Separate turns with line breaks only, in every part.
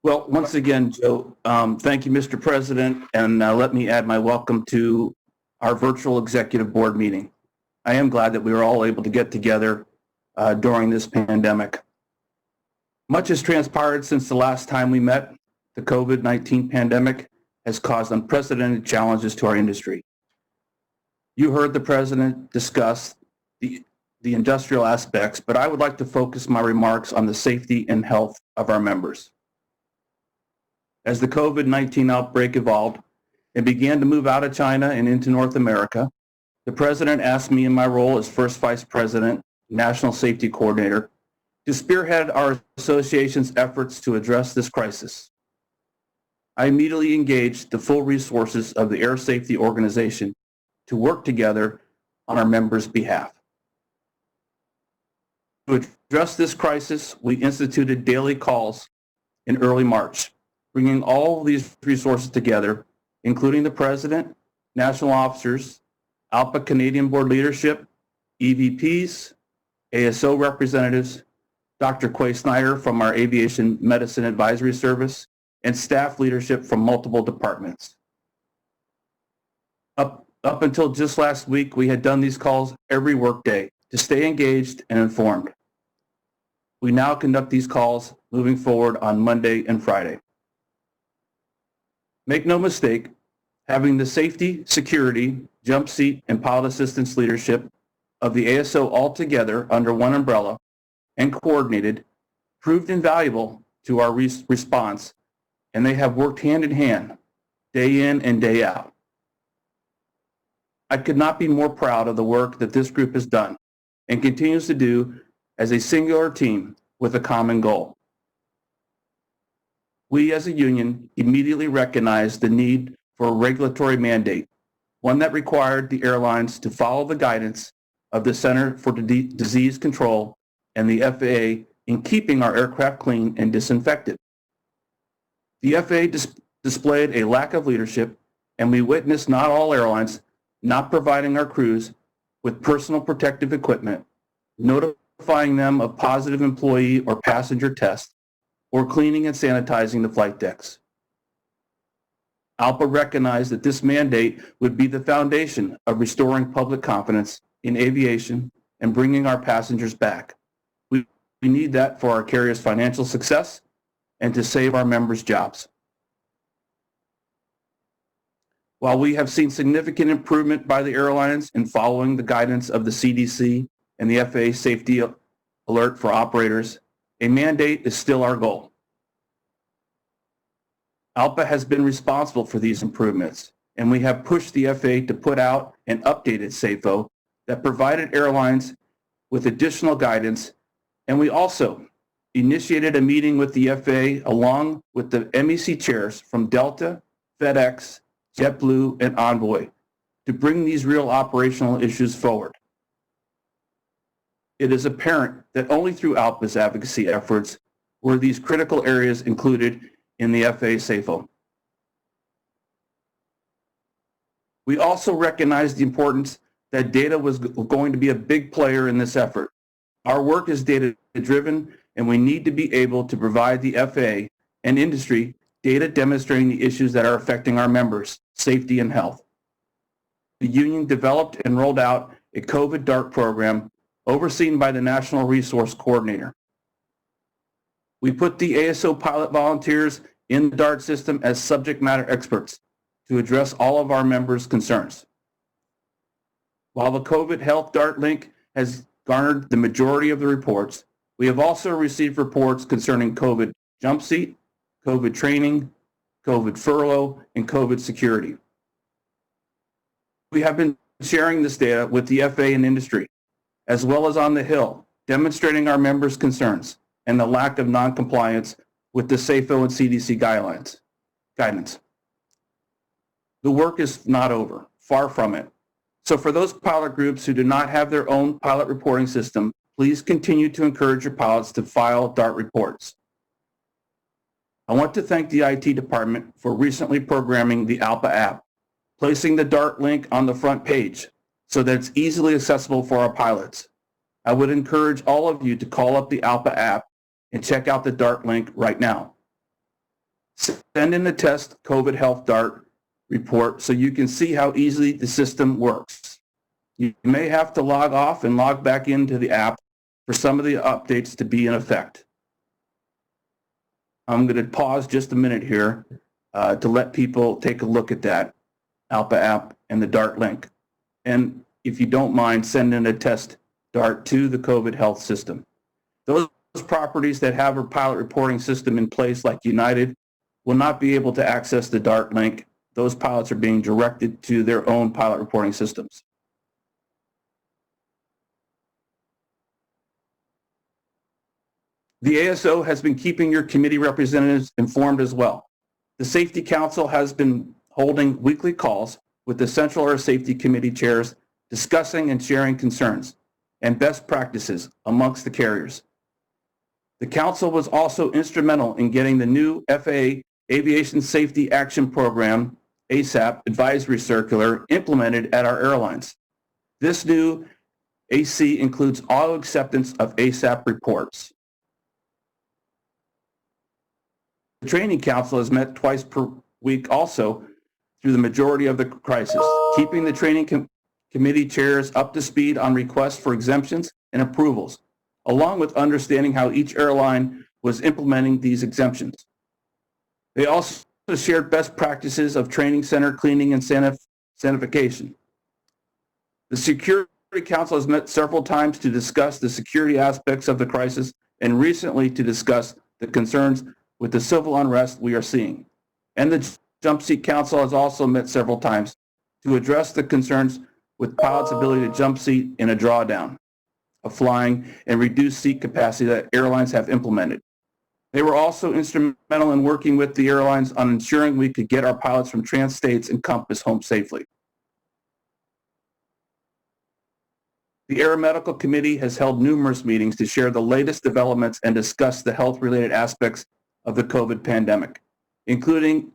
Well, once again, Joe, thank you, Mr. President, and let me add my welcome to our virtual executive board meeting. I am glad that we were all able to get together during this pandemic. Much has transpired since the last time we met. The COVID-19 pandemic has caused unprecedented challenges to our industry. You heard the President discuss the industrial aspects, but I would like to focus my remarks on the safety and health of our members. As the COVID-19 outbreak evolved and began to move out of China and into North America, the President asked me in my role as First Vice President, National Safety Coordinator, to spearhead our association's efforts to address this crisis. I immediately engaged the full resources of the Air Safety Organization to work together on our members' behalf. To address this crisis, we instituted daily calls in early March, bringing all these resources together, including the President, national officers, ALPA Canadian Board leadership, EVPs, ASO representatives, Dr. Quay Snyder from our Aviation Medicine Advisory Service, and staff leadership from multiple departments. Up until just last week, we had done these calls every workday to stay engaged and informed. We now conduct these calls moving forward on Monday and Friday. Make no mistake, having the safety, security, jump seat, and pilot assistance leadership of the ASO all together under one umbrella and coordinated proved invaluable to our response, and they have worked hand in hand, day in and day out. I could not be more proud of the work that this group has done and continues to do as a singular team with a common goal. We as a union immediately recognized the need for a regulatory mandate, one that required the airlines to follow the guidance of the Center for Disease Control and the FAA in keeping our aircraft clean and disinfected. The FAA displayed a lack of leadership, and we witnessed not all airlines not providing our crews with personal protective equipment, notifying them of positive employee or passenger tests, or cleaning and sanitizing the flight decks. ALPA recognized that this mandate would be the foundation of restoring public confidence in aviation and bringing our passengers back. We need that for our carrier's financial success and to save our members' jobs. While we have seen significant improvement by the airlines in following the guidance of the CDC and the FAA safety alert for operators, a mandate is still our goal. ALPA has been responsible for these improvements, and we have pushed the FAA to put out an updated SAFO that provided airlines with additional guidance, and we also initiated a meeting with the FAA along with the MEC chairs from Delta, FedEx, JetBlue, and Envoy to bring these real operational issues forward. It is apparent that only through ALPA's advocacy efforts were these critical areas included in the FAA SAFO. We also recognized the importance that data was going to be a big player in this effort. Our work is data-driven, and we need to be able to provide the FAA and industry data demonstrating the issues that are affecting our members' safety and health. The union developed and rolled out a COVID DART program overseen by the National Resource Coordinator. We put the ASO pilot volunteers in the DART system as subject matter experts to address all of our members' concerns. While the COVID Health DART link has garnered the majority of the reports, we have also received reports concerning COVID jump seat, COVID training, COVID furlough, and COVID security. We have been sharing this data with the FAA and industry, as well as on the Hill, demonstrating our members' concerns and the lack of noncompliance with the SAFO and CDC guidance. The work is not over, far from it. So for those pilot groups who do not have their own pilot reporting system, please continue to encourage your pilots to file DART reports. I want to thank the IT department for recently programming the ALPA app, placing the DART link on the front page so that it's easily accessible for our pilots. I would encourage all of you to call up the ALPA app and check out the DART link right now. Send in the test COVID Health DART report so you can see how easily the system works. You may have to log off and log back into the app for some of the updates to be in effect. I'm going to pause just a minute here to let people take a look at that ALPA app and the DART link. And if you don't mind, send in a test DART to the COVID Health system. Those properties that have a pilot reporting system in place, like United, will not be able to access the DART link. Those pilots are being directed to their own pilot reporting systems. The ASO has been keeping your committee representatives informed as well. The Safety Council has been holding weekly calls with the Central Air Safety Committee chairs, discussing and sharing concerns and best practices amongst the carriers. The Council was also instrumental in getting the new FAA Aviation Safety Action Program, ASAP, advisory circular implemented at our airlines. This new AC includes auto acceptance of ASAP reports. The Training Council has met twice per week also through the majority of the crisis, keeping the training committee chairs up to speed on requests for exemptions and approvals, along with understanding how each airline was implementing these exemptions. They also shared best practices of training center cleaning and sanitation. The Security Council has met several times to discuss the security aspects of the crisis and recently to discuss the concerns with the civil unrest we are seeing. And the Jump Seat Council has also met several times to address the concerns with pilots' ability to jump seat in a drawdown of flying and reduce seat capacity that airlines have implemented. They were also instrumental in working with the airlines on ensuring we could get our pilots from Trans-States and Compass home safely. The Air Medical Committee has held numerous meetings to share the latest developments and discuss the health-related aspects of the COVID pandemic, including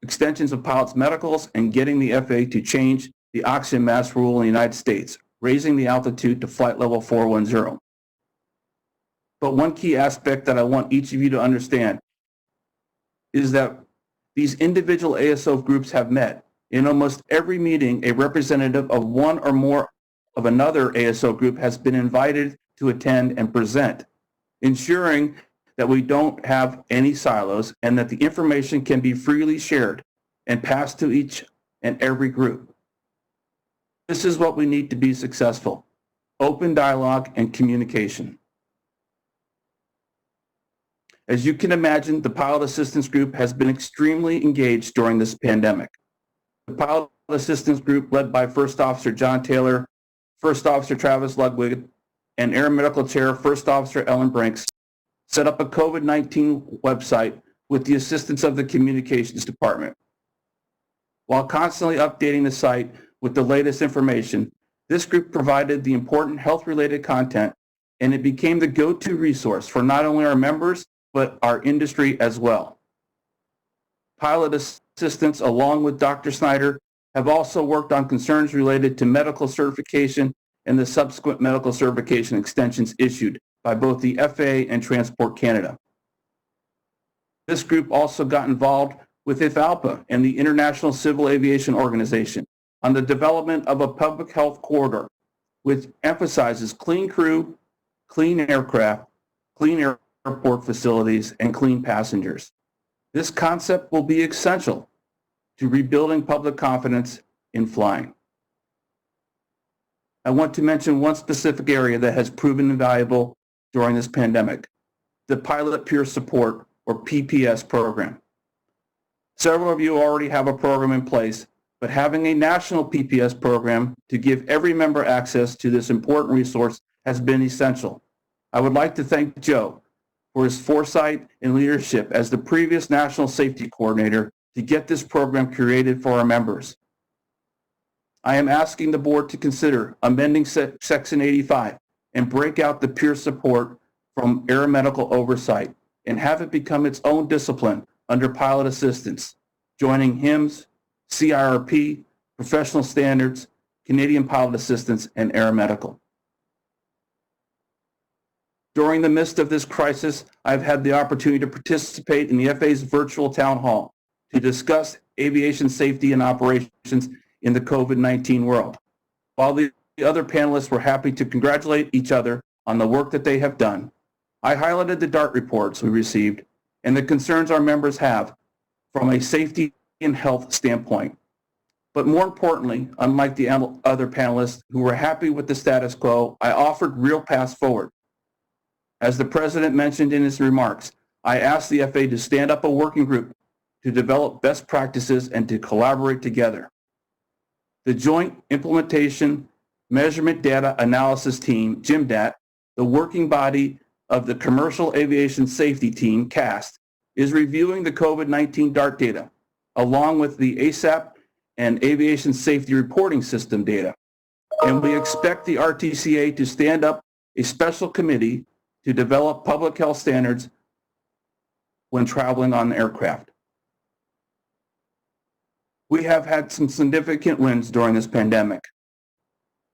extensions of pilots' medicals and getting the FAA to change the oxygen mask rule in the United States, raising the altitude to flight level 410. But one key aspect that I want each of you to understand is that these individual ASO groups have met. In almost every meeting, a representative of one or more of another ASO group has been invited to attend and present, ensuring that we don't have any silos and that the information can be freely shared and passed to each and every group. This is what we need to be successful: open dialogue and communication. As you can imagine, the Pilot Assistance Group has been extremely engaged during this pandemic. The Pilot Assistance Group, led by First Officer John Taylor, First Officer Travis Ludwig, and Air Medical Chair First Officer Ellen Brinks, set up a COVID-19 website with the assistance of the Communications Department. While constantly updating the site with the latest information, this group provided the important health-related content, and it became the go-to resource for not only our members, but our industry as well. Pilot assistants, along with Dr. Snyder, have also worked on concerns related to medical certification and the subsequent medical certification extensions issued by both the FAA and Transport Canada. This group also got involved with ALPA and the International Civil Aviation Organization on the development of a public health corridor, which emphasizes clean crew, clean aircraft, clean airport facilities, and clean passengers. This concept will be essential to rebuilding public confidence in flying. I want to mention one specific area that has proven invaluable during this pandemic: the Pilot Peer Support, or PPS program. Several of you already have a program in place, but having a national PPS program to give every member access to this important resource has been essential. I would like to thank Joe for his foresight and leadership as the previous National Safety Coordinator to get this program created for our members. I am asking the board to consider amending Section 85 and break out the peer support from air medical oversight and have it become its own discipline under pilot assistance, joining HIMSS, CIRP, Professional Standards, Canadian Pilot Assistance, and Air Medical. During the midst of this crisis, I've had the opportunity to participate in the FAA's virtual town hall to discuss aviation safety and operations in the COVID-19 world. While the other panelists were happy to congratulate each other on the work that they have done, I highlighted the DART reports we received and the concerns our members have from a safety and health standpoint. But more importantly, unlike the other panelists who were happy with the status quo, I offered real paths forward. As the President mentioned in his remarks, I asked the FAA to stand up a working group to develop best practices and to collaborate together. The Joint Implementation Measurement Data Analysis Team, GIMDAT, the working body of the Commercial Aviation Safety Team, CAST, is reviewing the COVID-19 DART data, along with the ASAP and Aviation Safety Reporting System data. And we expect the RTCA to stand up a special committee to develop public health standards when traveling on aircraft. We have had some significant wins during this pandemic.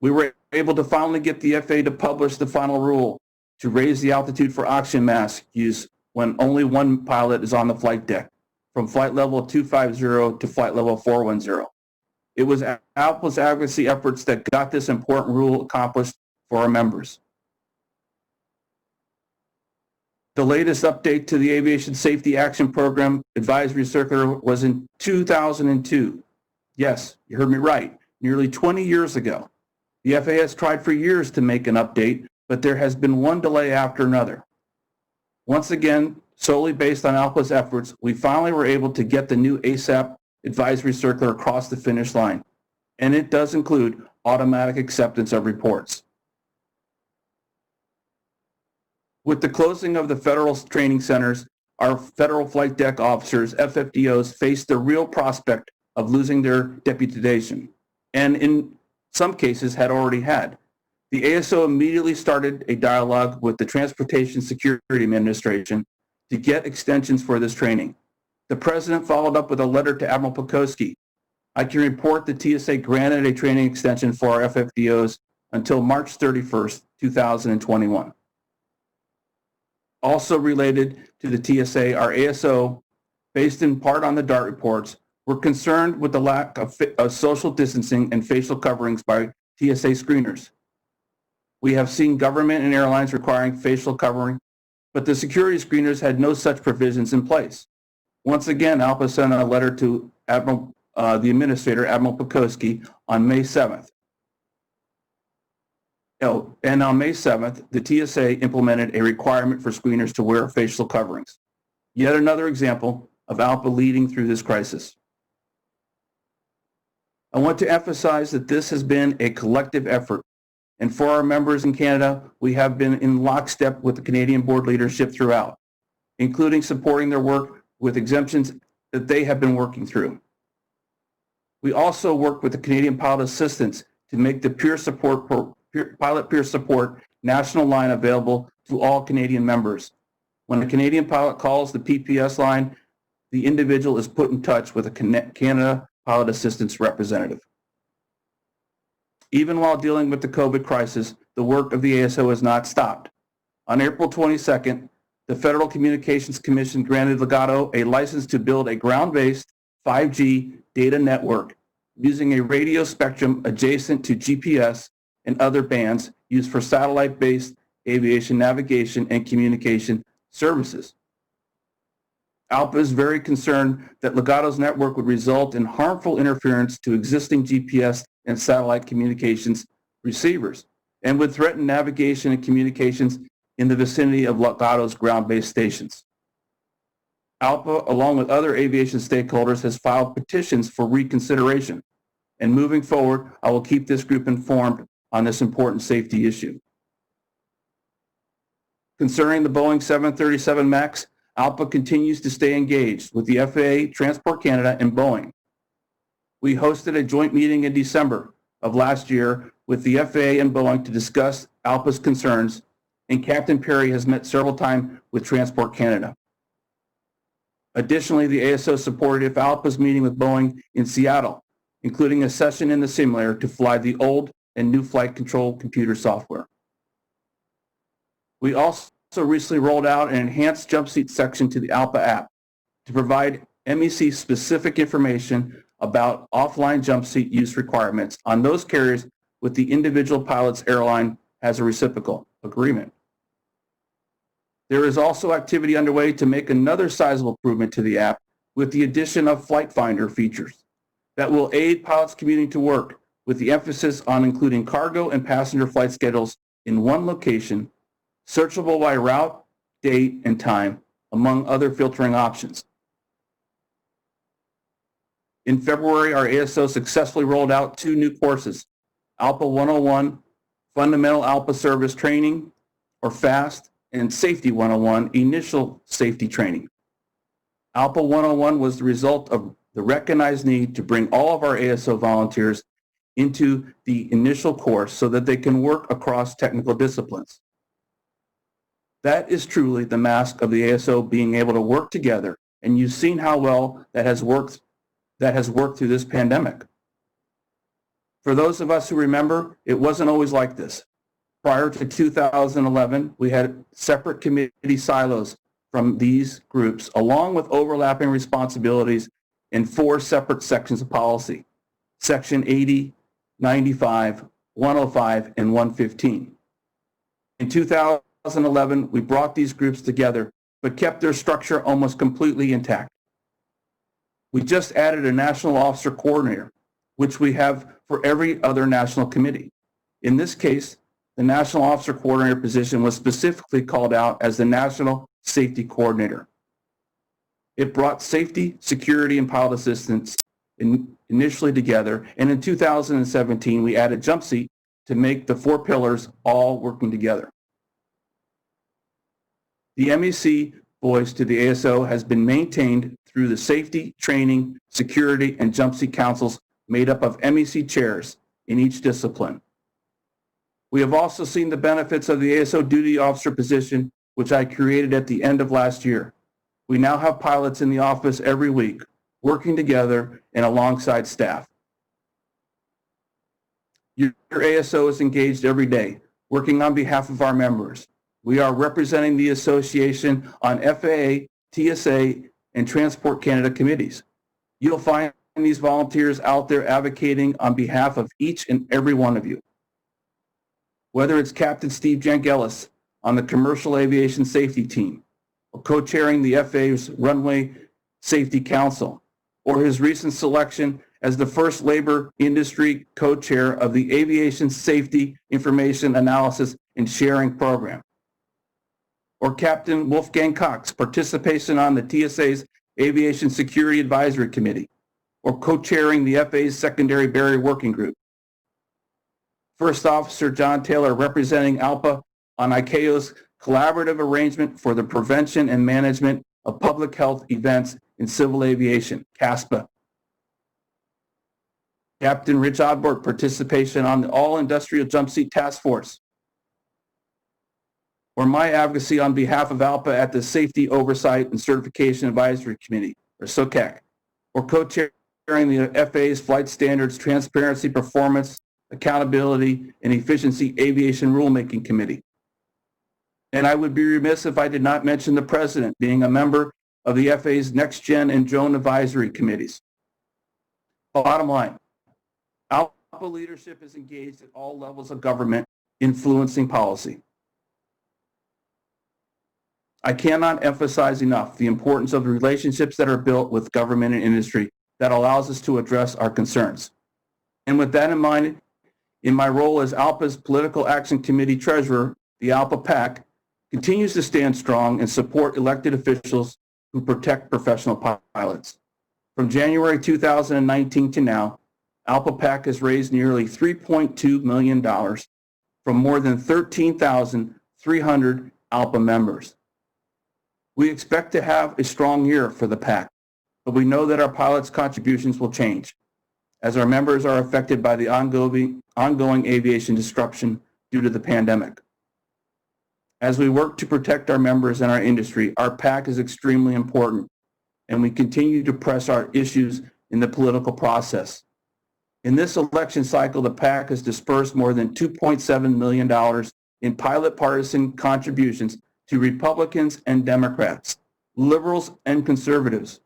We were able to finally get the FAA to publish the final rule to raise the altitude for oxygen mask use when only one pilot is on the flight deck, from flight level 250 to flight level 410. It was ALPA's advocacy efforts that got this important rule accomplished for our members. The latest update to the Aviation Safety Action Program Advisory Circular was in 2002. Yes, you heard me right, nearly 20 years ago. The FAA has tried for years to make an update, but there has been one delay after another. Once again, solely based on ALPA's efforts, we finally were able to get the new ASAP advisory circular across the finish line, and it does include automatic acceptance of reports. With the closing of the federal training centers, our federal flight deck officers, FFDOs, face the real prospect of losing their deputization, and in some cases had already had. The ASO immediately started a dialogue with the Transportation Security Administration to get extensions for this training. The President followed up with a letter to Admiral Pikoski. I can report the TSA granted a training extension for our FFDOs until March 31st, 2021. Also related to the TSA, our ASO, based in part on the DART reports, were concerned with the lack of social distancing and facial coverings by TSA screeners. We have seen government and airlines requiring facial covering, but the security screeners had no such provisions in place. Once again, ALPA sent a letter to the Administrator, Admiral Pikoski, on May 7th. And on May 7th, the TSA implemented a requirement for screeners to wear facial coverings. Yet another example of ALPA leading through this crisis. I want to emphasize that this has been a collective effort, and for our members in Canada, we have been in lockstep with the Canadian board leadership throughout, including supporting their work with exemptions that they have been working through. We also work with the Canadian Pilot Assistance to make the Pilot Peer Support national line available to all Canadian members. When a Canadian pilot calls the PPS line, the individual is put in touch with a Canada Pilot Assistance representative. Even while dealing with the COVID crisis, the work of the ASO has not stopped. On April 22nd, the Federal Communications Commission granted Legato a license to build a ground-based 5G data network using a radio spectrum adjacent to GPS and other bands used for satellite-based aviation navigation and communication services. ALPA is very concerned that Legato's network would result in harmful interference to existing GPS and satellite communications receivers and would threaten navigation and communications in the vicinity of Legato's ground-based stations. ALPA, along with other aviation stakeholders, has filed petitions for reconsideration. And moving forward, I will keep this group informed on this important safety issue. Concerning the Boeing 737 MAX, ALPA continues to stay engaged with the FAA, Transport Canada, and Boeing. We hosted a joint meeting in December of last year with the FAA and Boeing to discuss ALPA's concerns, and Captain Perry has met several times with Transport Canada. Additionally, the ASO supported ALPA's meeting with Boeing in Seattle, including a session in the simulator to fly the old and new flight control computer software. We also recently rolled out an enhanced jump seat section to the ALPA app to provide MEC-specific information about offline jump seat use requirements on those carriers with the individual pilot's airline has a reciprocal agreement. There is also activity underway to make another sizable improvement to the app with the addition of Flight Finder features that will aid pilots commuting to work, with the emphasis on including cargo and passenger flight schedules in one location, searchable by route, date, and time, among other filtering options. In February, our ASO successfully rolled out 2 new courses, ALPA 101, Fundamental ALPA Service Training, or FAST, and Safety 101, Initial Safety Training. ALPA 101 was the result of the recognized need to bring all of our ASO volunteers into the initial course so that they can work across technical disciplines. That is truly the mask of the ASO being able to work together, and you've seen how well that has worked through this pandemic. For those of us who remember, it wasn't always like this. Prior to 2011, we had separate committee silos from these groups, along with overlapping responsibilities in 4 separate sections of policy, Section 80, 95, 105, and 115. In 2011, we brought these groups together, but kept their structure almost completely intact. We just added a National Officer Coordinator, which we have for every other national committee. In this case, the National Officer Coordinator position was specifically called out as the National Safety Coordinator. It brought safety, security, and pilot assistance initially together, and in 2017, we added jump seat to make the 4 pillars all working together. The MEC voice to the ASO has been maintained through the safety, training, security, and jump seat councils made up of MEC chairs in each discipline. We have also seen the benefits of the ASO duty officer position, which I created at the end of last year. We now have pilots in the office every week, working together and alongside staff. Your ASO is engaged every day, working on behalf of our members. We are representing the association on FAA, TSA, and Transport Canada committees. You'll find these volunteers out there advocating on behalf of each and every one of you. Whether it's Captain Steve Jangelis on the Commercial Aviation Safety Team, or co-chairing the FAA's Runway Safety Council, or his recent selection as the first labor industry co-chair of the Aviation Safety Information Analysis and Sharing Program, or Captain Wolfgang Cox's participation on the TSA's Aviation Security Advisory Committee, or co-chairing the FAA's Secondary Barrier Working Group. First Officer John Taylor representing ALPA on ICAO's collaborative arrangement for the prevention and management of public health events in civil aviation, CASPA. Captain Rich Odborg participation on the All-Industrial Jump Seat Task Force. Or my advocacy on behalf of ALPA at the Safety Oversight and Certification Advisory Committee, or SOCAC. Or co-chairing the FAA's Flight Standards Transparency, Performance, Accountability, and Efficiency Aviation Rulemaking Committee. And I would be remiss if I did not mention the President being a member of the FAA's Next Gen and Drone Advisory Committees. Bottom line, ALPA leadership is engaged at all levels of government, influencing policy. I cannot emphasize enough the importance of the relationships that are built with government and industry that allows us to address our concerns. And with that in mind, in my role as ALPA's Political Action Committee Treasurer, the ALPA PAC continues to stand strong and support elected officials who protect professional pilots. From January 2019 to now, ALPA PAC has raised nearly $3.2 million from more than 13,300 ALPA members. We expect to have a strong year for the PAC, but we know that our pilots' contributions will change as our members are affected by the ongoing aviation disruption due to the pandemic. As we work to protect our members and our industry, our PAC is extremely important, and we continue to press our issues in the political process. In this election cycle, the PAC has dispersed more than $2.7 million in pilot partisan contributions to Republicans and Democrats, liberals and conservatives.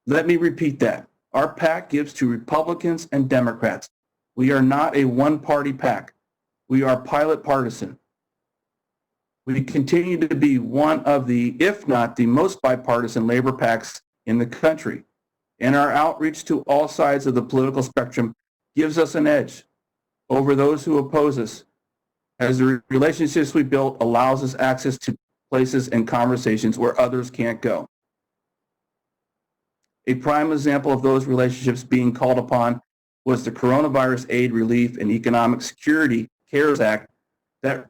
Let me repeat that. Our PAC gives to Republicans and Democrats. We are not a one-party PAC. We are pilot partisan. We continue to be one of the, if not the most bipartisan labor PACs in the country. And our outreach to all sides of the political spectrum gives us an edge over those who oppose us, as the relationships we built allows us access to places and conversations where others can't go. A prime example of those relationships being called upon was the Coronavirus Aid, Relief, and Economic Security CARES Act that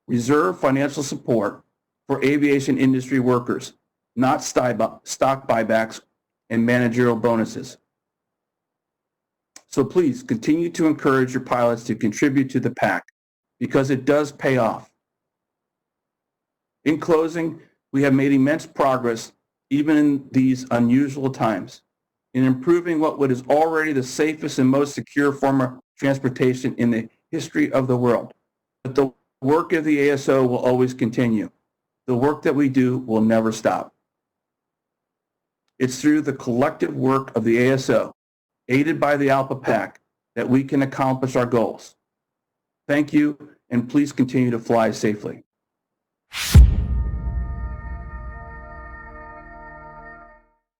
reserved financial support for aviation industry workers, not stock buybacks and managerial bonuses. So please continue to encourage your pilots to contribute to the PAC because it does pay off. In closing, we have made immense progress even in these unusual times in improving what is already the safest and most secure form of transportation in the history of the world. But the work of the ASO will always continue. The work that we do will never stop. It's through the collective work of the ASO, aided by the ALPA PAC, that we can accomplish our goals. Thank you, and please continue to fly safely.